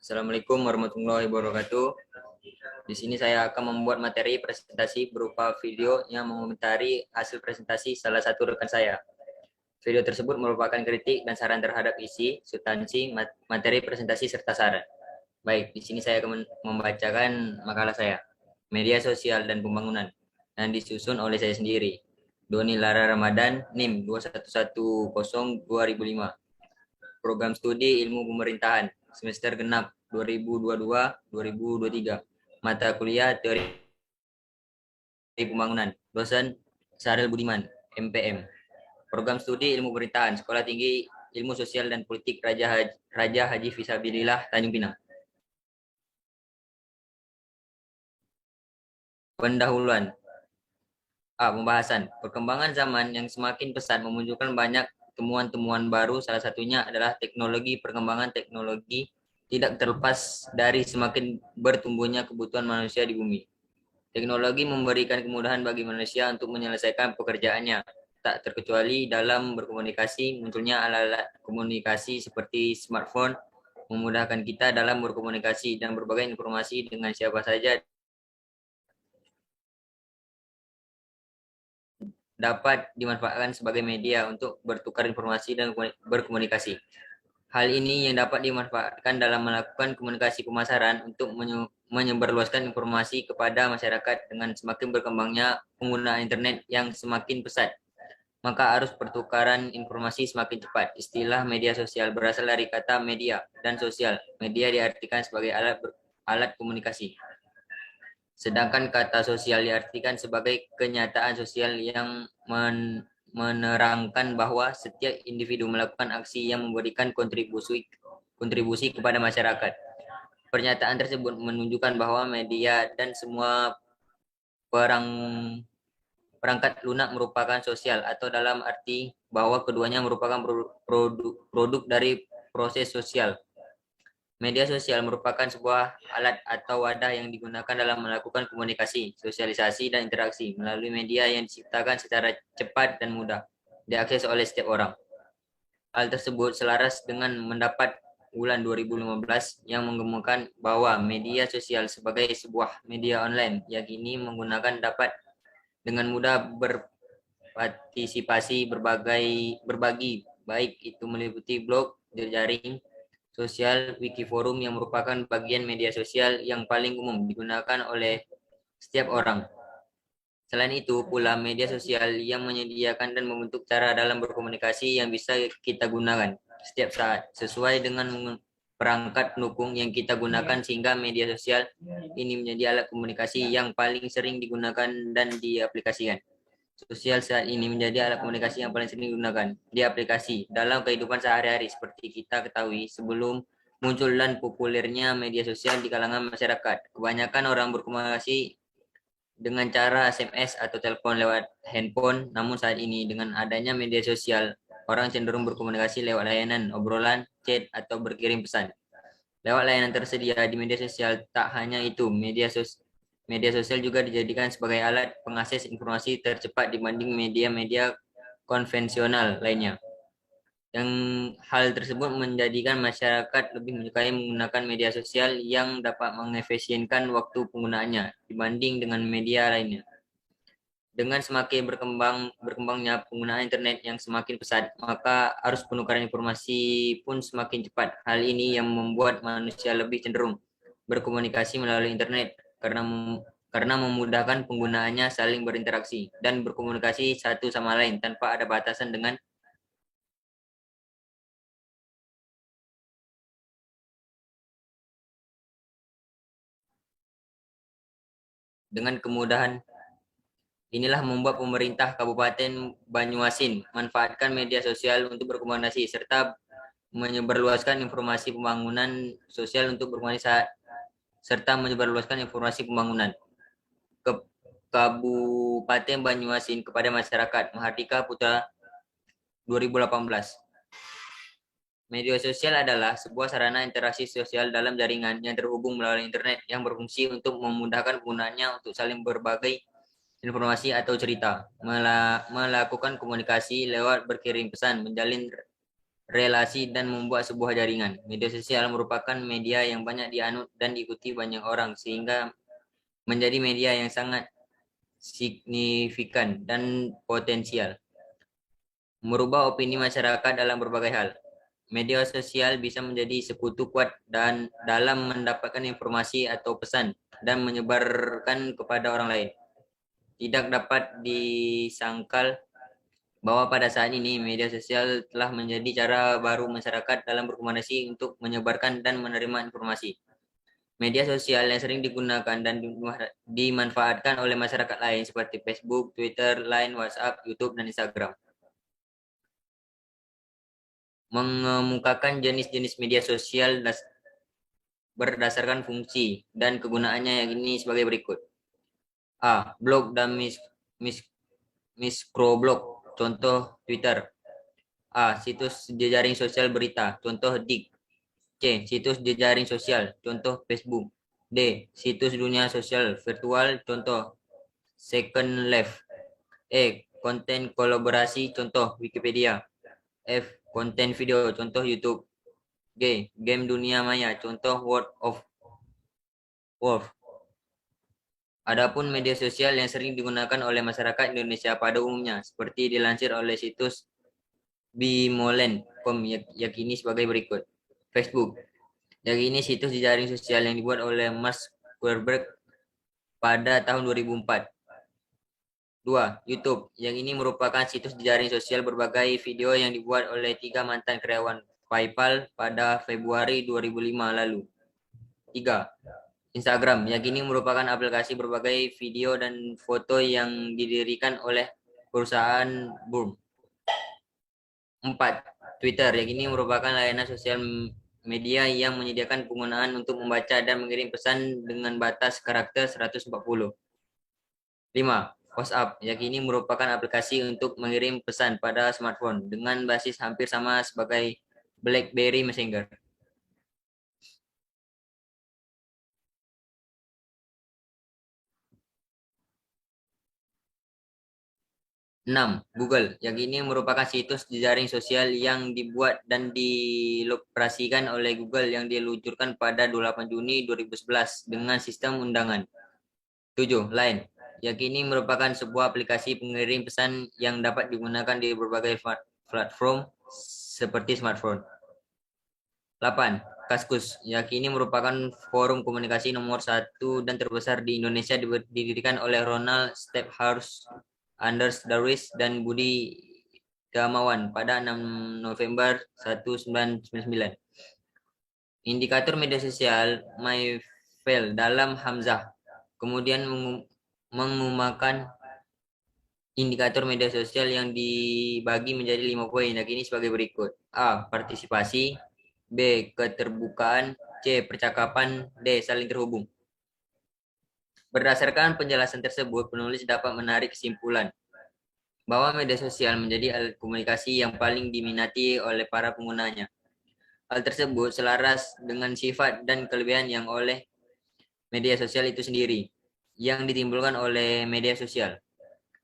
Assalamualaikum warahmatullahi wabarakatuh. Di sini saya akan membuat materi presentasi berupa video yang mengomentari hasil presentasi salah satu rekan saya. Video tersebut merupakan kritik dan saran terhadap isi, substansi, materi presentasi serta saran. Baik, di sini saya akan membacakan makalah saya, Media Sosial dan Pembangunan, yang disusun oleh saya sendiri, Doni Lara Ramadan, NIM 2110-2005. Program Studi Ilmu Pemerintahan, semester genap 2022-2023. Mata kuliah Teori Pembangunan, dosen Saril Budiman, MPM. Program Studi Ilmu Pemerintahan, Sekolah Tinggi Ilmu Sosial dan Politik Raja Haji Fisabilillah Tanjung Pinang. Pendahuluan. Pembahasan. Perkembangan zaman yang semakin pesat memunculkan banyak temuan-temuan baru, salah satunya adalah teknologi. Perkembangan teknologi tidak terlepas dari semakin bertumbuhnya kebutuhan manusia di bumi. Teknologi memberikan kemudahan bagi manusia untuk menyelesaikan pekerjaannya, tak terkecuali dalam berkomunikasi. Munculnya alat-alat komunikasi seperti smartphone memudahkan kita dalam berkomunikasi dan berbagai informasi dengan siapa saja dapat dimanfaatkan sebagai media untuk bertukar informasi dan berkomunikasi. Hal ini yang dapat dimanfaatkan dalam melakukan komunikasi pemasaran untuk menyebarluaskan informasi kepada masyarakat. Dengan semakin berkembangnya penggunaan internet yang semakin pesat, maka arus pertukaran informasi semakin cepat. Istilah media sosial berasal dari kata media dan sosial. Media diartikan sebagai alat komunikasi. Sedangkan kata sosial diartikan sebagai kenyataan sosial yang menerangkan bahwa setiap individu melakukan aksi yang memberikan kontribusi kepada masyarakat. Pernyataan tersebut menunjukkan bahwa media dan semua perangkat lunak merupakan sosial, atau dalam arti bahwa keduanya merupakan produk dari proses sosial. Media sosial merupakan sebuah alat atau wadah yang digunakan dalam melakukan komunikasi, sosialisasi, dan interaksi melalui media yang diciptakan secara cepat dan mudah diakses oleh setiap orang. Hal tersebut selaras dengan mendapat bulan 2015 yang mengemukakan bahwa media sosial sebagai sebuah media online yang kini menggunakan dapat dengan mudah berpartisipasi berbagi, baik itu meliputi blog, jejaring sosial, wiki forum yang merupakan bagian media sosial yang paling umum digunakan oleh setiap orang. Selain itu pula media sosial yang menyediakan dan membentuk cara dalam berkomunikasi yang bisa kita gunakan setiap saat sesuai dengan perangkat pendukung yang kita gunakan, sehingga media sosial ini menjadi alat komunikasi yang paling sering digunakan dan diaplikasikan. Sosial saat ini menjadi alat komunikasi yang paling sering digunakan di aplikasi dalam kehidupan sehari-hari. Seperti kita ketahui, sebelum muncul dan populernya media sosial di kalangan masyarakat, kebanyakan orang berkomunikasi dengan cara SMS atau telepon lewat handphone. Namun saat ini dengan adanya media sosial, orang cenderung berkomunikasi lewat layanan obrolan, chat, atau berkirim pesan. Lewat layanan tersedia di media sosial. Tak hanya itu, media sosial juga dijadikan sebagai alat pengakses informasi tercepat dibanding media-media konvensional lainnya. Yang hal tersebut menjadikan masyarakat lebih menyukai menggunakan media sosial yang dapat mengefisienkan waktu penggunaannya dibanding dengan media lainnya. Dengan semakin berkembangnya penggunaan internet yang semakin pesat, maka arus penukaran informasi pun semakin cepat. Hal ini yang membuat manusia lebih cenderung berkomunikasi melalui internet karena memudahkan penggunaannya saling berinteraksi dan berkomunikasi satu sama lain tanpa ada batasan dengan kemudahan. Inilah membuat pemerintah Kabupaten Banyuasin manfaatkan media sosial untuk berkomunikasi serta menyebarluaskan informasi pembangunan sosial untuk berkomunikasi serta menyebarluaskan informasi pembangunan ke Kabupaten Banyuasin kepada masyarakat. Mahardika Putra 2018. Media sosial adalah sebuah sarana interaksi sosial dalam jaringan yang terhubung melalui internet yang berfungsi untuk memudahkan penggunaannya untuk saling berbagi informasi atau cerita, melakukan komunikasi lewat berkirim pesan, menjalin relasi, dan membuat sebuah jaringan. Media sosial merupakan media yang banyak dianut dan diikuti banyak orang, sehingga menjadi media yang sangat signifikan dan potensial merubah opini masyarakat dalam berbagai hal. Media sosial bisa menjadi sekutu kuat dan dalam mendapatkan informasi atau pesan dan menyebarkan kepada orang lain. Tidak dapat disangkal bahwa pada saat ini media sosial telah menjadi cara baru masyarakat dalam berkomunikasi untuk menyebarkan dan menerima informasi. Media sosial yang sering digunakan dan dimanfaatkan oleh masyarakat lain seperti Facebook, Twitter, Line, WhatsApp, YouTube, dan Instagram. Mengemukakan jenis-jenis media sosial berdasarkan fungsi dan kegunaannya yang ini sebagai berikut. A. Blog dan mikroblog, contoh Twitter. A. Situs jejaring sosial berita, contoh Dik. C. Situs jejaring sosial, contoh Facebook. D. Situs dunia sosial virtual, contoh Second Life. E. Konten kolaborasi, contoh Wikipedia. F. Konten video, contoh YouTube. G. Game dunia maya, contoh World of Warcraft. Adapun media sosial yang sering digunakan oleh masyarakat Indonesia pada umumnya, seperti dilansir oleh situs bimolen.com, yakini sebagai berikut. Facebook, yakini situs jejaring sosial yang dibuat oleh Mark Zuckerberg pada tahun 2004. 2. YouTube, yang ini merupakan situs jejaring sosial berbagai video yang dibuat oleh 3 mantan karyawan PayPal pada Februari 2005 lalu. 3. Instagram, yang kini merupakan aplikasi berbagai video dan foto yang didirikan oleh perusahaan Boom. 4. Twitter, yang ini merupakan layanan sosial media yang menyediakan penggunaan untuk membaca dan mengirim pesan dengan batas karakter 140. 5. WhatsApp, yang kini merupakan aplikasi untuk mengirim pesan pada smartphone dengan basis hampir sama sebagai BlackBerry Messenger. 6. Google, yang ini merupakan situs jejaring sosial yang dibuat dan dioperasikan oleh Google yang diluncurkan pada 28 Juni 2011 dengan sistem undangan. 7. Line, yang ini merupakan sebuah aplikasi pengirim pesan yang dapat digunakan di berbagai platform seperti smartphone. 8. Kaskus, yang ini merupakan forum komunikasi nomor 1 dan terbesar di Indonesia, didirikan oleh Ronald Stephenson, Anders Darwis, dan Budi Gamawan pada 6 November 1999. Indikator media sosial MyFail dalam Hamzah kemudian mengumumkan indikator media sosial yang dibagi menjadi 5 poin, yang ini sebagai berikut. A. Partisipasi. B. Keterbukaan. C. Percakapan. D. Saling terhubung. Berdasarkan penjelasan tersebut, penulis dapat menarik kesimpulan bahwa media sosial menjadi alat komunikasi yang paling diminati oleh para penggunanya. Hal tersebut selaras dengan sifat dan kelebihan yang oleh media sosial itu sendiri, yang ditimbulkan oleh media sosial.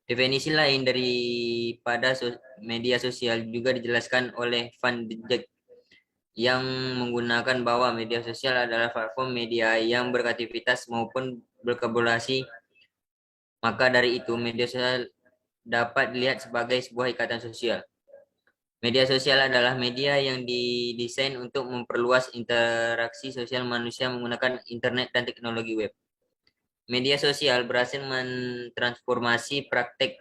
Definisi lain daripada media sosial juga dijelaskan oleh Van Dijk, yang menggunakan bahwa media sosial adalah platform media yang beraktivitas maupun berkolaborasi. Maka dari itu, media sosial dapat dilihat sebagai sebuah ikatan sosial. Media sosial adalah media yang didesain untuk memperluas interaksi sosial manusia menggunakan internet dan teknologi web. Media sosial berhasil mentransformasi praktek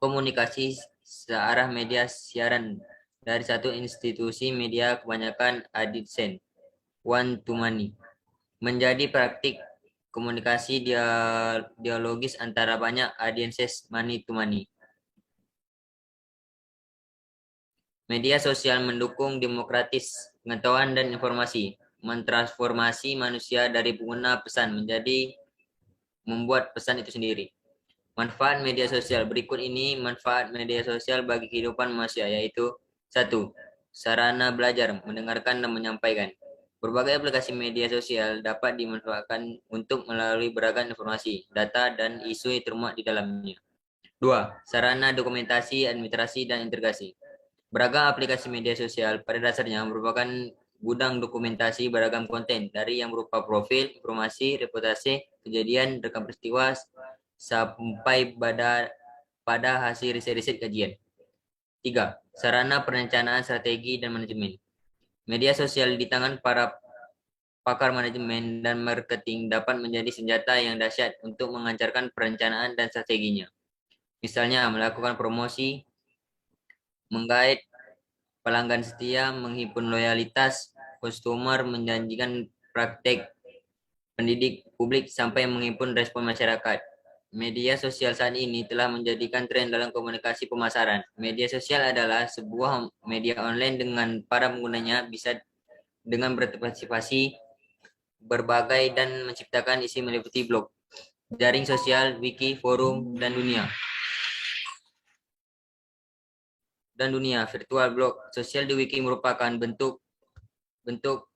komunikasi searah media siaran dari satu institusi media kebanyakan adsense one to many menjadi praktik komunikasi dialogis antara banyak audiences money to money. Media sosial mendukung demokratis pengetahuan dan informasi, mentransformasi manusia dari pengguna pesan menjadi membuat pesan itu sendiri. Manfaat media sosial berikut ini manfaat media sosial bagi kehidupan manusia, yaitu 1. Sarana belajar, mendengarkan dan menyampaikan. Berbagai aplikasi media sosial dapat dimanfaatkan untuk melalui beragam informasi, data, dan isu yang termuat di dalamnya. 2. Sarana dokumentasi, administrasi, dan integrasi. Beragam aplikasi media sosial pada dasarnya merupakan gudang dokumentasi beragam konten dari yang berupa profil, informasi, reputasi, kejadian, rekam peristiwa, sampai pada hasil riset-riset kajian. 3. Sarana perencanaan strategi dan manajemen. Media sosial di tangan para pakar manajemen dan marketing dapat menjadi senjata yang dahsyat untuk mengancarkan perencanaan dan strateginya. Misalnya melakukan promosi, menggait pelanggan setia, menghimpun loyalitas customer, menjanjikan praktek pendidik publik sampai menghimpun respon masyarakat. Media sosial saat ini telah menjadikan tren dalam komunikasi pemasaran. Media sosial adalah sebuah media online dengan para penggunanya bisa dengan berpartisipasi berbagai dan menciptakan isi meliputi blog, jaring sosial, wiki, forum, dan dunia virtual. Blog sosial di wiki merupakan bentuk bentuk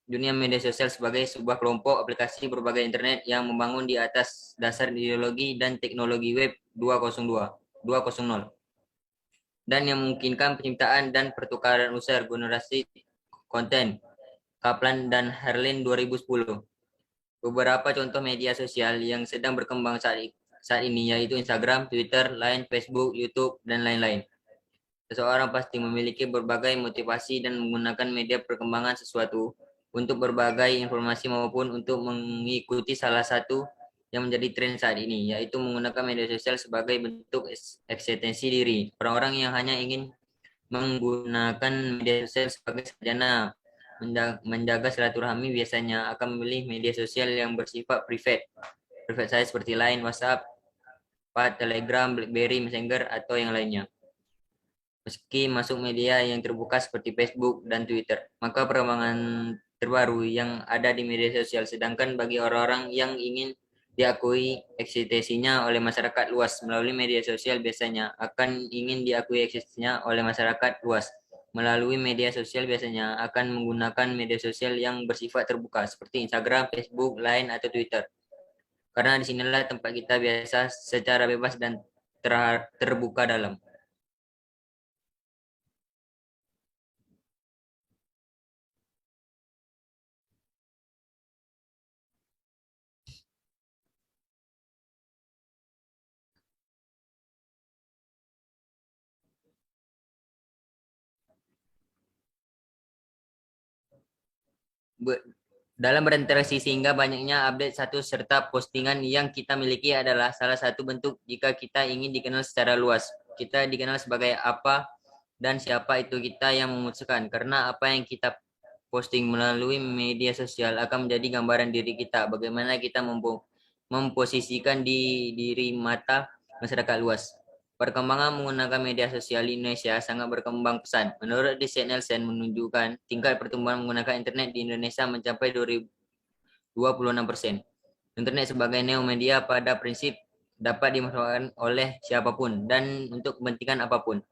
dunia media sosial sebagai sebuah kelompok aplikasi berbagai internet yang membangun di atas dasar ideologi dan teknologi web 2.0 dan yang memungkinkan penciptaan dan pertukaran user generasi konten. Kaplan dan Herlin 2010. Beberapa contoh media sosial yang sedang berkembang saat ini yaitu Instagram, Twitter, Line, Facebook, YouTube, dan lain-lain. Seseorang pasti memiliki berbagai motivasi dan menggunakan media perkembangan sesuatu untuk berbagai informasi maupun untuk mengikuti salah satu yang menjadi tren saat ini, yaitu menggunakan media sosial sebagai bentuk eksistensi diri. Orang-orang yang hanya ingin menggunakan media sosial sebagai sarjana menjaga silaturahmi biasanya akan memilih media sosial yang bersifat private. Private saya seperti Line, WhatsApp, Telegram, BlackBerry, Messenger, atau yang lainnya. Meski masuk media yang terbuka seperti Facebook dan Twitter, maka perkembangan terbaru yang ada di media sosial. Sedangkan bagi orang-orang yang ingin diakui eksistensinya oleh masyarakat luas melalui media sosial biasanya akan ingin diakui eksistensinya oleh masyarakat luas melalui media sosial biasanya akan menggunakan media sosial yang bersifat terbuka seperti Instagram, Facebook, Line, atau Twitter. Karena disinilah tempat kita biasa secara bebas dan terbuka dalam. Dalam berinteraksi sehingga banyaknya update satu serta postingan yang kita miliki adalah salah satu bentuk jika kita ingin dikenal secara luas. Kita dikenal sebagai apa dan siapa itu kita yang memutuskan karena apa yang kita posting melalui media sosial akan menjadi gambaran diri kita, bagaimana kita memposisikan di diri mata masyarakat luas. Perkembangan menggunakan media sosial di Indonesia sangat berkembang pesat. Menurut riset Nielsen menunjukkan tingkat pertumbuhan menggunakan internet di Indonesia mencapai 26%. Internet sebagai neomedia pada prinsip dapat dimanfaatkan oleh siapapun dan untuk kepentingan apapun.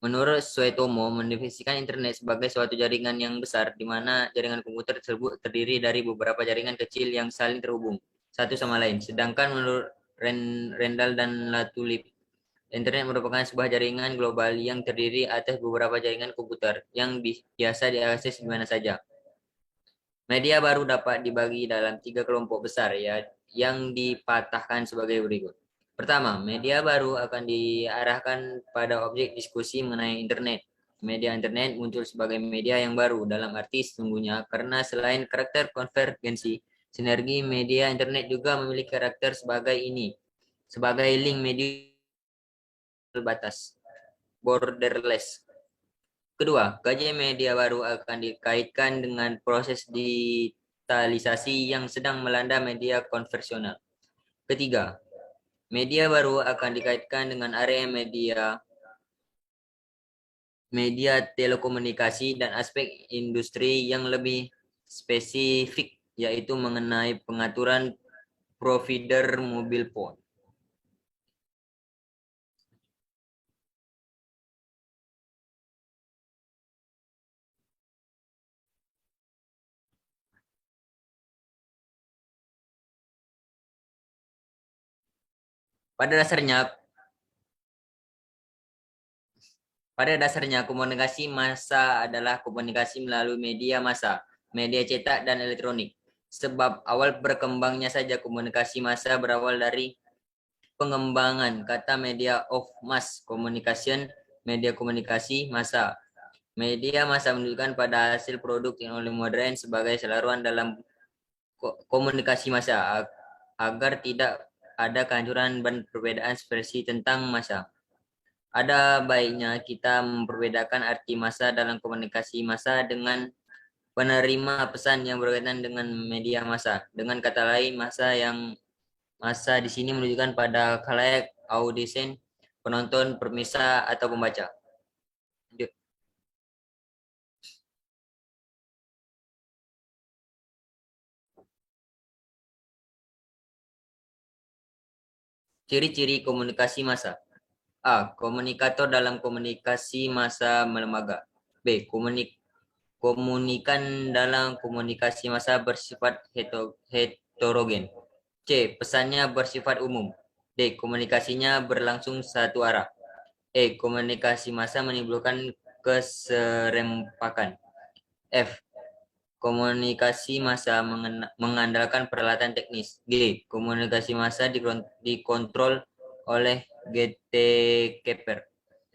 Menurut Suetomo, mendefinisikan internet sebagai suatu jaringan yang besar di mana jaringan komputer tersebut terdiri dari beberapa jaringan kecil yang saling terhubung satu sama lain. Sedangkan menurut Rendal dan Latulip, internet merupakan sebuah jaringan global yang terdiri atas beberapa jaringan komputer yang biasa diakses di mana saja. Media baru dapat dibagi dalam 3 kelompok besar ya, yang dipatahkan sebagai berikut. Pertama, media baru akan diarahkan pada objek diskusi mengenai internet. Media internet muncul sebagai media yang baru dalam arti sesungguhnya karena selain karakter konvergensi, sinergi media internet juga memiliki karakter sebagai link media terbatas, borderless. Kedua, kajian media baru akan dikaitkan dengan proses digitalisasi yang sedang melanda media konvensional. Ketiga, media baru akan dikaitkan dengan area media telekomunikasi dan aspek industri yang lebih spesifik, yaitu mengenai pengaturan provider mobile phone. Pada dasarnya, Pada dasarnya komunikasi massa adalah komunikasi melalui media massa, media cetak dan elektronik. Sebab awal berkembangnya saja komunikasi massa berawal dari pengembangan kata media of mass communication, media komunikasi massa. Media massa menunjukkan pada hasil produk teknologi modern sebagai selaruan dalam komunikasi massa agar tidak ada kehancuran dan perbedaan ekspresi tentang massa. Ada baiknya kita memperbedakan arti massa dalam komunikasi massa dengan penerima pesan yang berkaitan dengan media massa. Dengan kata lain, massa di sini menunjukkan pada khalayak, audisen, penonton, permisa atau pembaca. Lanjut. Ciri-ciri komunikasi massa. A. Komunikator dalam komunikasi massa lembaga. B. Komunikan dalam komunikasi massa bersifat heterogen. C. Pesannya bersifat umum. D. Komunikasinya berlangsung satu arah. E. Komunikasi massa menimbulkan keserempakan. F. Komunikasi massa mengandalkan peralatan teknis. G. Komunikasi massa dikontrol oleh gatekeeper.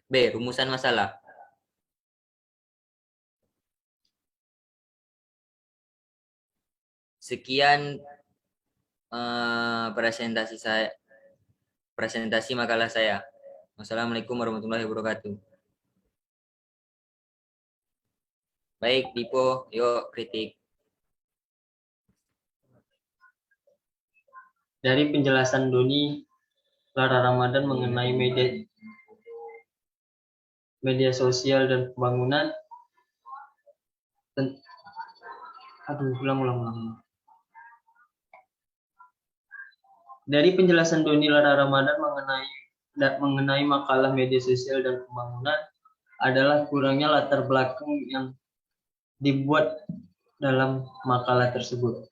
B. Rumusan masalah. Sekian presentasi makalah saya. Wassalamualaikum warahmatullahi wabarakatuh. Baik, Dipo, yuk kritik. Dari penjelasan Doni Lara Ramadan mengenai media sosial dan pembangunan. Ulang. Dari penjelasan Doni Lara Ramadan mengenai makalah media sosial dan pembangunan adalah kurangnya latar belakang yang dibuat dalam makalah tersebut.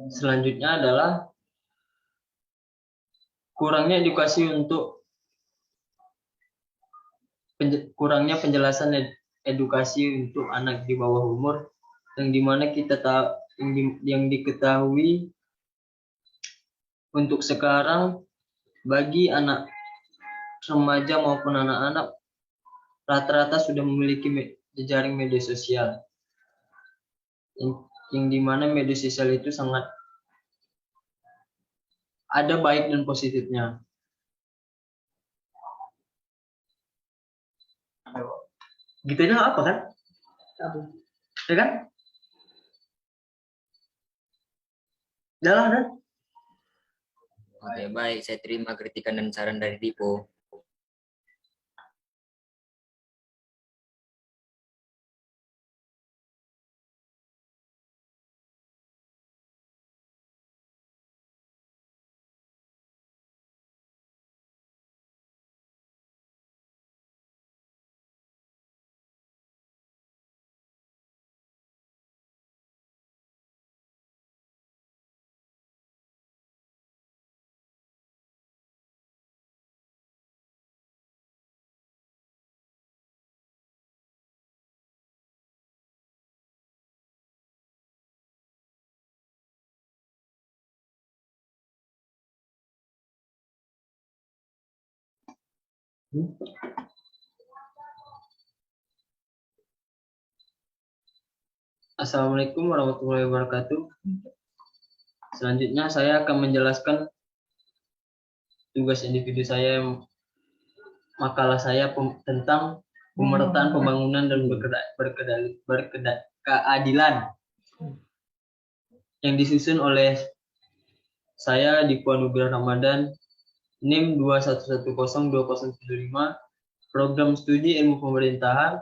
Selanjutnya adalah kurangnya penjelasan edukasi untuk anak di bawah umur yang dimana yang diketahui untuk sekarang bagi anak remaja maupun anak-anak rata-rata sudah memiliki jejaring media sosial yang dimana media sosial itu sangat ada baik dan positifnya. Gitunya apa kan? Ya kan? Jalan. Oke, baik. Saya terima kritikan dan saran dari Dipo. Assalamualaikum warahmatullahi wabarakatuh. Selanjutnya saya akan menjelaskan tugas individu saya, makalah saya tentang pemerataan pembangunan dan keadilan yang disusun oleh saya di Puanugerah Ramadan NIM 211020075, Program Studi Ilmu Pemerintahan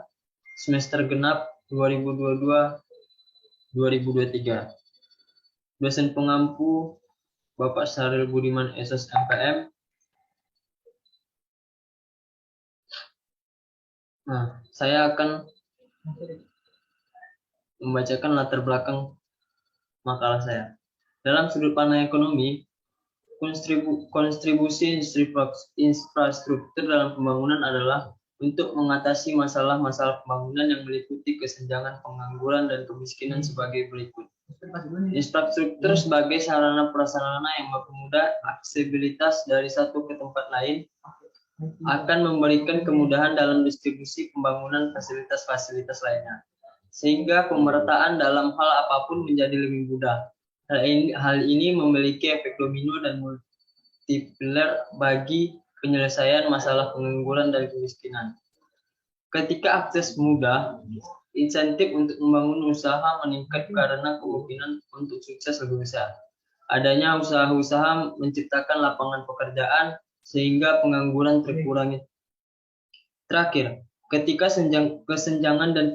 semester genap 2022-2023. Dosen pengampu Bapak Syahril Budiman SS MPM. Nah, saya akan membacakan latar belakang makalah saya. Dalam sudut pandang ekonomi, kontribusi infrastruktur dalam pembangunan adalah untuk mengatasi masalah-masalah pembangunan yang meliputi kesenjangan, pengangguran, dan kemiskinan sebagai berikut. Infrastruktur sebagai sarana prasarana yang mempermudah aksesibilitas dari satu ke tempat lain akan memberikan kemudahan dalam distribusi pembangunan fasilitas-fasilitas lainnya, sehingga pemerataan dalam hal apapun menjadi lebih mudah. Hal ini memiliki efek domino dan multiplier bagi penyelesaian masalah pengangguran dan kemiskinan. Ketika akses mudah, insentif untuk membangun usaha meningkat karena kemungkinan untuk sukses lebih besar. Adanya usaha-usaha menciptakan lapangan pekerjaan sehingga pengangguran terkurangi. Terakhir, ketika kesenjangan dan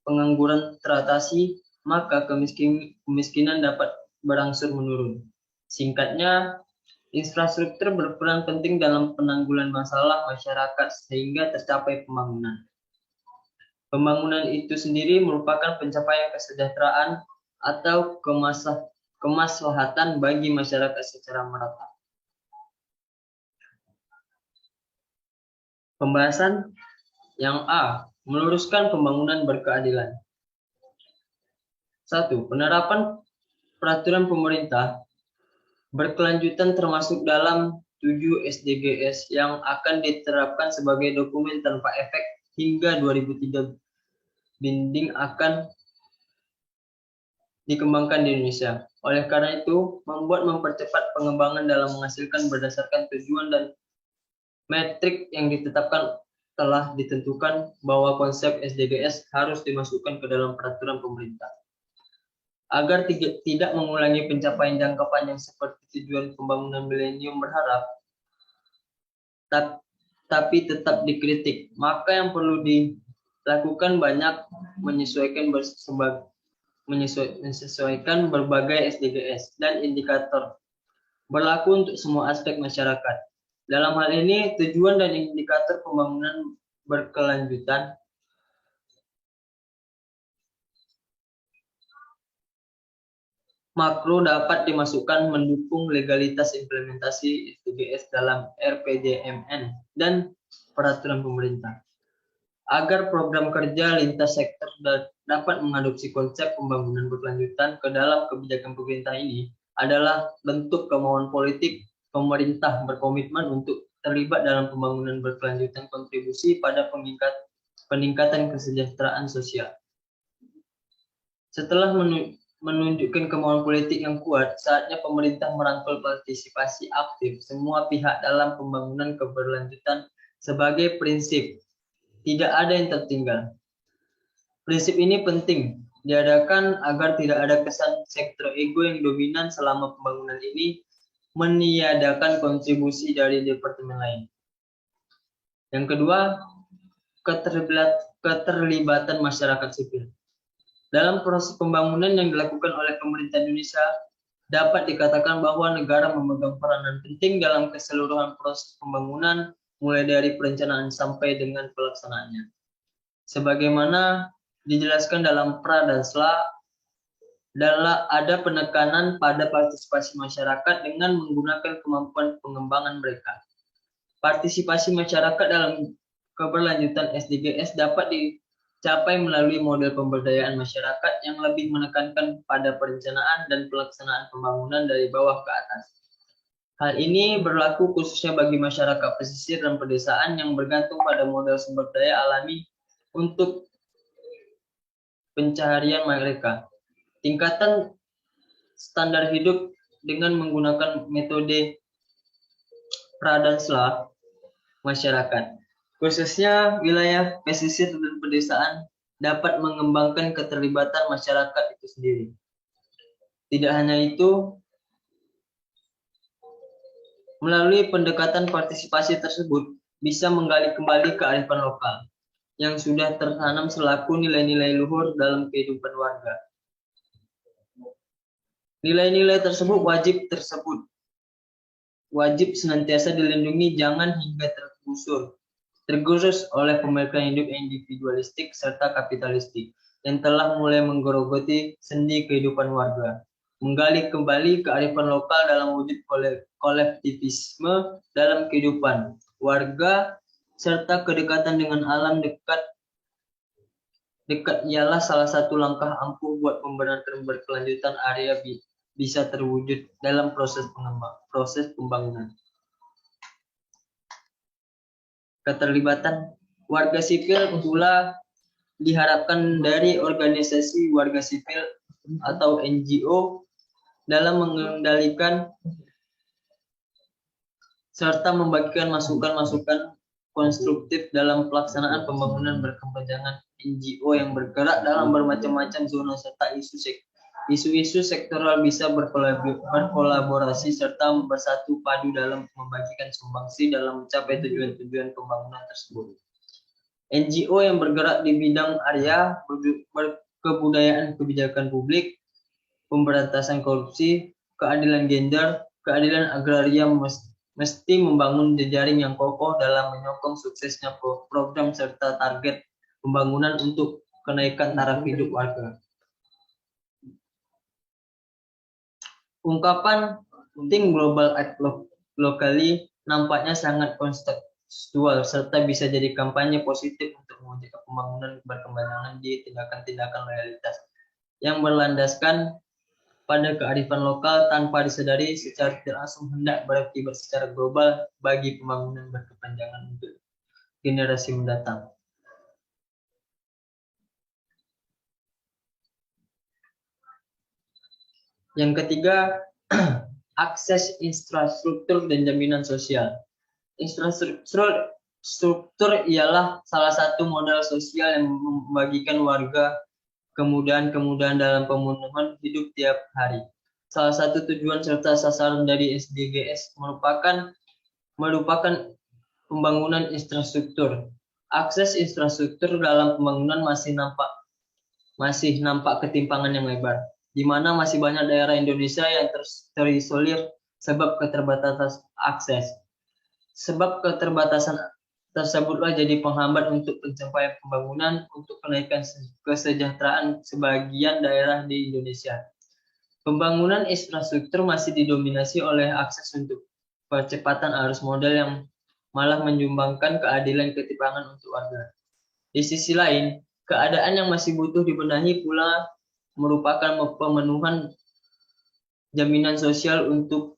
pengangguran teratasi, maka kemiskinan dapat berangsur menurun. Singkatnya, infrastruktur berperan penting dalam penanggulangan masalah masyarakat sehingga tercapai pembangunan. Pembangunan itu sendiri merupakan pencapaian kesejahteraan atau kemaslahatan bagi masyarakat secara merata. Pembahasan yang A, meluruskan pembangunan berkeadilan. 1. Penerapan peraturan pemerintah berkelanjutan termasuk dalam 7 SDGs yang akan diterapkan sebagai dokumen tanpa efek hingga 2030 akan dikembangkan di Indonesia. Oleh karena itu, mempercepat pengembangan dalam menghasilkan berdasarkan tujuan dan metrik yang ditetapkan telah ditentukan bahwa konsep SDGs harus dimasukkan ke dalam peraturan pemerintah. Agar tidak mengulangi pencapaian jangka panjang seperti tujuan pembangunan milenium berharap, tapi tetap dikritik, maka yang perlu dilakukan banyak menyesuaikan berbagai SDGs dan indikator berlaku untuk semua aspek masyarakat. Dalam hal ini, tujuan dan indikator pembangunan berkelanjutan makro dapat dimasukkan mendukung legalitas implementasi SDGs dalam RPJMN dan peraturan pemerintah. Agar program kerja lintas sektor dapat mengadopsi konsep pembangunan berkelanjutan ke dalam kebijakan pemerintah ini adalah bentuk kemauan politik pemerintah berkomitmen untuk terlibat dalam pembangunan berkelanjutan kontribusi pada peningkatan kesejahteraan sosial. Setelah menunjukkan kemauan politik yang kuat, saatnya pemerintah merangkul partisipasi aktif semua pihak dalam pembangunan keberlanjutan sebagai prinsip. Tidak ada yang tertinggal. Prinsip ini penting diadakan agar tidak ada kesan sektor ego yang dominan selama pembangunan ini meniadakan kontribusi dari departemen lain. Yang kedua, keterlibatan masyarakat sipil. Dalam proses pembangunan yang dilakukan oleh pemerintah Indonesia, dapat dikatakan bahwa negara memegang peranan penting dalam keseluruhan proses pembangunan, mulai dari perencanaan sampai dengan pelaksanaannya. Sebagaimana dijelaskan dalam pra dan sela, ada penekanan pada partisipasi masyarakat dengan menggunakan kemampuan pengembangan mereka. Partisipasi masyarakat dalam keberlanjutan SDGs dapat dicapai melalui model pemberdayaan masyarakat yang lebih menekankan pada perencanaan dan pelaksanaan pembangunan dari bawah ke atas. Hal ini berlaku khususnya bagi masyarakat pesisir dan pedesaan yang bergantung pada modal sumber daya alami untuk pencaharian mereka. Tingkatan standar hidup dengan menggunakan metode pra dan sela masyarakat, khususnya wilayah pesisir dan pedesaan, dapat mengembangkan keterlibatan masyarakat itu sendiri. Tidak hanya itu, melalui pendekatan partisipasi tersebut bisa menggali kembali kearifan lokal yang sudah tertanam selaku nilai-nilai luhur dalam kehidupan warga. Nilai-nilai tersebut wajib senantiasa dilindungi, jangan hingga tergerus oleh pemikiran hidup individualistik serta kapitalistik yang telah mulai menggerogoti sendi kehidupan warga. Menggali kembali kearifan lokal dalam wujud kolektivisme dalam kehidupan warga serta kedekatan dengan alam dekat ialah salah satu langkah ampuh buat pembenaran berkelanjutan area bisa terwujud dalam proses pembangunan. Keterlibatan warga sipil pula diharapkan dari organisasi warga sipil atau NGO dalam mengendalikan serta membagikan masukan-masukan konstruktif dalam pelaksanaan pembangunan berkepanjangan. NGO yang bergerak dalam bermacam-macam zona serta isu-isu sektoral bisa berkolaborasi serta bersatu padu dalam membagikan sumbangsi dalam mencapai tujuan-tujuan pembangunan tersebut. NGO yang bergerak di bidang area kebudayaan, kebijakan publik, pemberantasan korupsi, keadilan gender, keadilan agraria mesti membangun jejaring yang kokoh dalam menyokong suksesnya program serta target pembangunan untuk kenaikan taraf hidup warga. Ungkapan Think Global Act Locally nampaknya sangat kontekstual serta bisa jadi kampanye positif untuk mewujudkan pembangunan berkepanjangan di tindakan-tindakan loyalitas yang berlandaskan pada kearifan lokal tanpa disadari secara tidak langsung hendak berakibat secara global bagi pembangunan berkepanjangan untuk generasi mendatang. Yang ketiga, akses infrastruktur dan jaminan sosial. Infrastruktur ialah salah satu modal sosial yang membagikan warga kemudahan-kemudahan dalam pemenuhan hidup tiap hari. Salah satu tujuan serta sasaran dari SDGs merupakan pembangunan infrastruktur. Akses infrastruktur dalam pembangunan masih nampak ketimpangan yang lebar, di mana masih banyak daerah Indonesia yang terisolir sebab keterbatasan akses. Sebab keterbatasan tersebutlah jadi penghambat untuk pencapaian pembangunan untuk kenaikan kesejahteraan sebagian daerah di Indonesia. Pembangunan infrastruktur masih didominasi oleh akses untuk percepatan arus modal yang malah menyumbangkan keadilan ketimpangan untuk warga. Di sisi lain, keadaan yang masih butuh dibenahi pula merupakan pemenuhan jaminan sosial untuk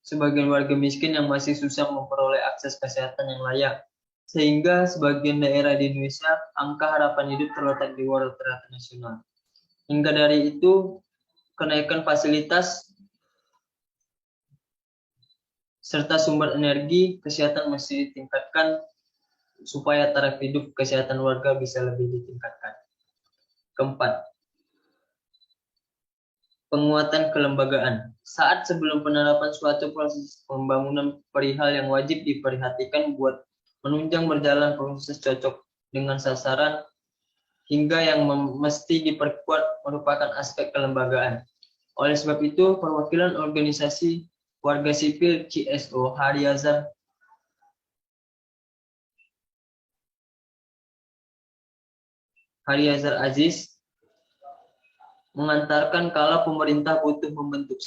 sebagian warga miskin yang masih susah memperoleh akses kesehatan yang layak. Sehingga sebagian daerah di Indonesia, angka harapan hidup terletak di bawah rata-rata nasional. Hingga dari itu, kenaikan fasilitas serta sumber energi kesehatan mesti ditingkatkan supaya taraf hidup kesehatan warga bisa lebih ditingkatkan. Keempat, penguatan kelembagaan. Saat sebelum penerapan suatu proses pembangunan perihal yang wajib diperhatikan buat menunjang berjalan proses cocok dengan sasaran hingga yang mesti diperkuat merupakan aspek kelembagaan. Oleh sebab itu, perwakilan organisasi warga sipil CSO Haryazar Aziz mengantarkan kalau pemerintah butuh membentuk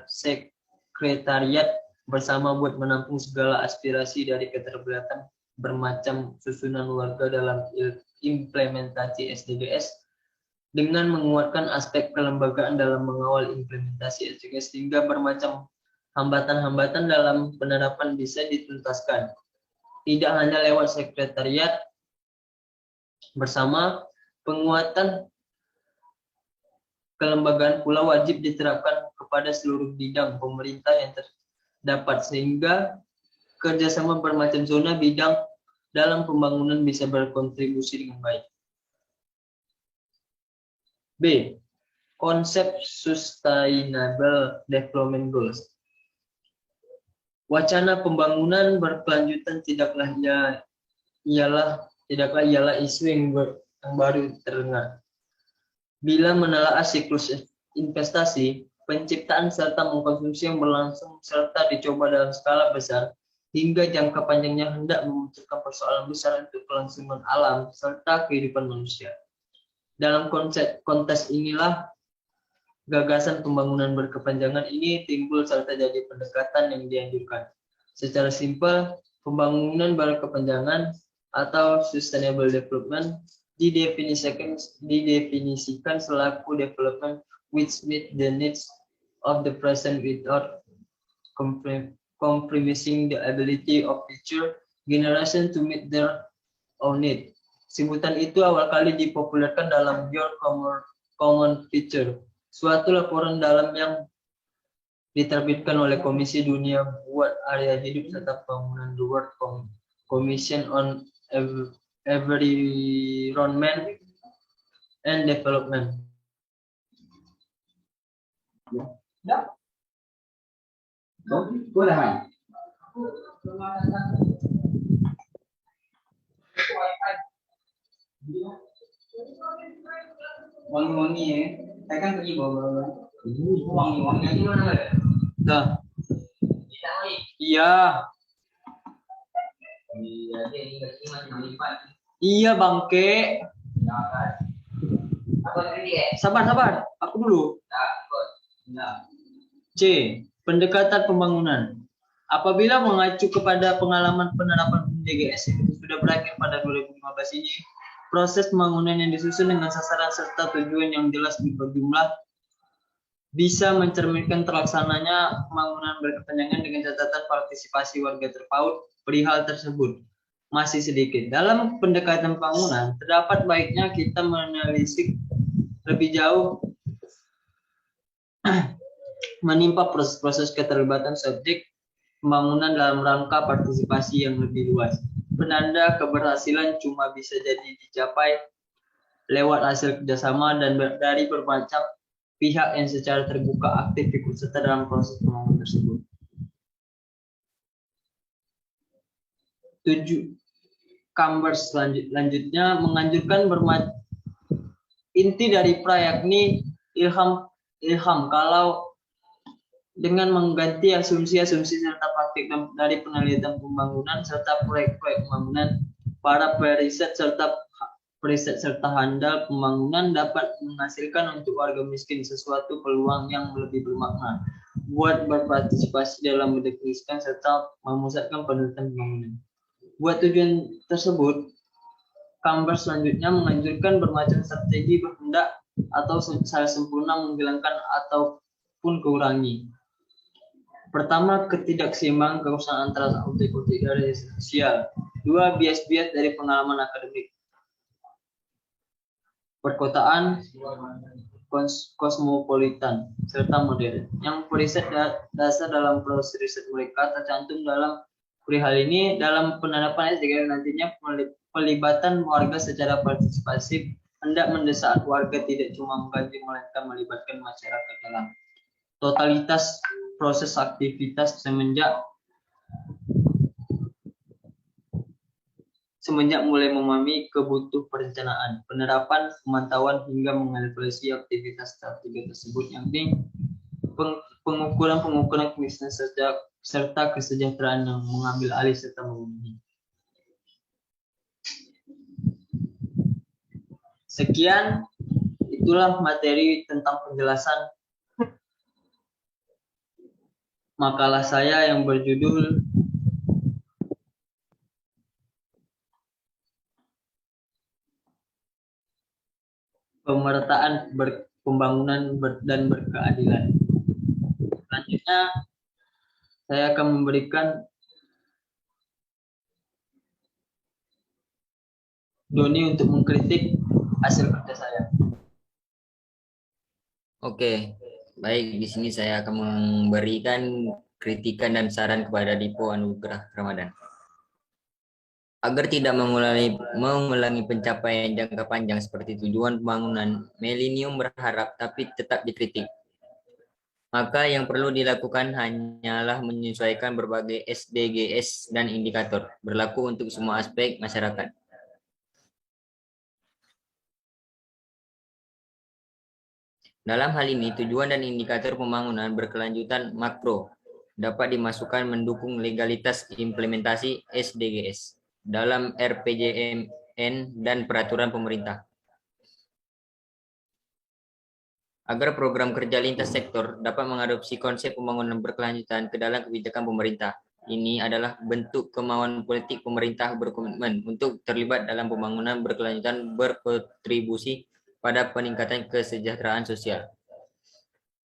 sekretariat bersama buat menampung segala aspirasi dari keterbelakang bermacam susunan warga dalam implementasi SDGs dengan menguatkan aspek kelembagaan dalam mengawal implementasi SDGs sehingga bermacam hambatan-hambatan dalam penerapan bisa dituntaskan. Tidak hanya lewat sekretariat bersama, penguatan kelembagaan pula wajib diterapkan kepada seluruh bidang pemerintah yang terdapat sehingga kerjasama bermacam zona bidang dalam pembangunan bisa berkontribusi dengan baik. B. Konsep Sustainable Development Goals. Wacana pembangunan berkelanjutan tidaklah ialah isu yang baru terdengar. Bila menelaah siklus investasi, penciptaan serta mengkonsumsi yang berlangsung serta dicoba dalam skala besar, hingga jangka panjangnya hendak memunculkan persoalan besar untuk kelangsungan alam serta kehidupan manusia. Dalam konteks inilah gagasan pembangunan berkepanjangan ini timbul serta jadi pendekatan yang dianjurkan. Secara simpel, Pembangunan berkepanjangan atau sustainable development didefinisikan selaku development which meet the needs of the present without compromising the ability of future generation to meet their own need. Sebutan itu awal kali dipopulerkan dalam Your Common Future, suatu laporan dalam yang diterbitkan oleh Komisi Dunia buat Area Hidup serta Pembangunan The World Commission on Environment and Development. Wangi-wangi ya, saya kan pergi bawa wangi-wangi aja mana ada? Dah. Iya. Iya, ini masih melipat. Iya bangke. Aku tadi ya. Sabar. Aku dulu. C. Pendekatan pembangunan. Apabila mengacu kepada pengalaman penerapan DGS yang sudah berakhir pada 2015 ini, proses pembangunan yang disusun dengan sasaran serta tujuan yang jelas berjumlah bisa mencerminkan terlaksananya pembangunan berkepanjangan dengan catatan partisipasi warga terpaut perihal tersebut masih sedikit. Dalam pendekatan pembangunan, terdapat baiknya kita menelisik lebih jauh menimpa proses-proses keterlibatan subjek pembangunan dalam rangka partisipasi yang lebih luas. Penanda keberhasilan cuma bisa jadi dicapai lewat hasil kerjasama dan dari bermacam pihak yang secara terbuka aktif ikut serta dalam proses pembangunan tersebut. 7. Gambar selanjutnya menganjurkan inti dari pra yakni ilham kalau dengan mengganti asumsi-asumsi serta praktik dari penelitian pembangunan serta proyek-proyek pembangunan, para periset serta handal pembangunan dapat menghasilkan untuk warga miskin sesuatu peluang yang lebih bermakna buat berpartisipasi dalam mendefinisikan serta memusatkan penelitian pembangunan. Buat tujuan tersebut, gambar selanjutnya menganjurkan bermacam strategi berhendak atau secara sempurna menghilangkan ataupun kurangi. Pertama, ketidakseimbangan kekuasaan antara objek-objek dari sosial. 2, bias-bias dari pengalaman akademik. Perkotaan, kosmopolitan, serta modern. Yang periset dasar dalam proses riset mereka tercantum dalam perihal ini dalam penerapan SDGs nantinya pelibatan warga secara partisipasif hendak mendesak warga tidak cuma mengkaji melainkan melibatkan masyarakat dalam totalitas proses aktivitas semenjak mulai memahami kebutuhan perencanaan, penerapan, pemantauan hingga mengevaluasi aktivitas strategi tersebut yang pengukuran kemiskinan serta kesejahteraan yang mengambil alih serta memenuhi. Sekian, itulah materi tentang penjelasan makalah saya yang berjudul Pemerataan Pembangunan dan Berkeadilan. Selanjutnya, saya akan memberikan Doni untuk mengkritik hasil kerja saya. Oke, baik. Di sini saya akan memberikan kritikan dan saran kepada Dipo Anugrah Ramadan. Agar tidak mengulangi pencapaian jangka panjang seperti tujuan pembangunan milenium berharap tapi tetap dikritik. Maka yang perlu dilakukan hanyalah menyesuaikan berbagai SDGs dan indikator berlaku untuk semua aspek masyarakat. Dalam hal ini, tujuan dan indikator pembangunan berkelanjutan makro dapat dimasukkan mendukung legalitas implementasi SDGs dalam RPJMN dan peraturan pemerintah. Agar program kerja lintas sektor dapat mengadopsi konsep pembangunan berkelanjutan ke dalam kebijakan pemerintah, ini adalah bentuk kemauan politik pemerintah berkomitmen untuk terlibat dalam pembangunan berkelanjutan berkontribusi pada peningkatan kesejahteraan sosial.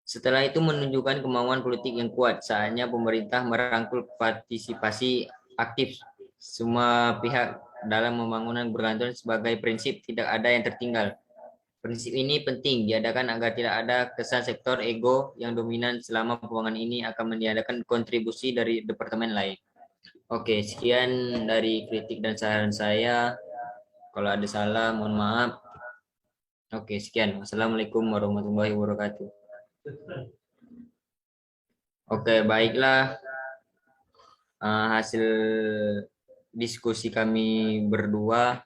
Setelah itu menunjukkan kemauan politik yang kuat, saatnya pemerintah merangkul partisipasi aktif semua pihak dalam pembangunan berkelanjutan sebagai prinsip tidak ada yang tertinggal. Prinsip ini penting diadakan agar tidak ada kesan sektor ego yang dominan selama pembangunan ini akan meniadakan kontribusi dari departemen lain. Oke, sekian dari kritik dan saran saya. Kalau ada salah, mohon maaf. Oke, sekian. Wassalamualaikum warahmatullahi wabarakatuh. Oke, baiklah. Hasil diskusi kami berdua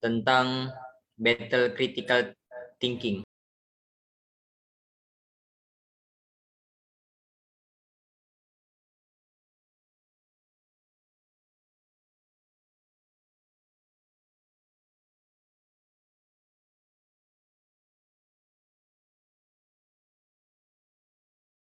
tentang battle critical thinking.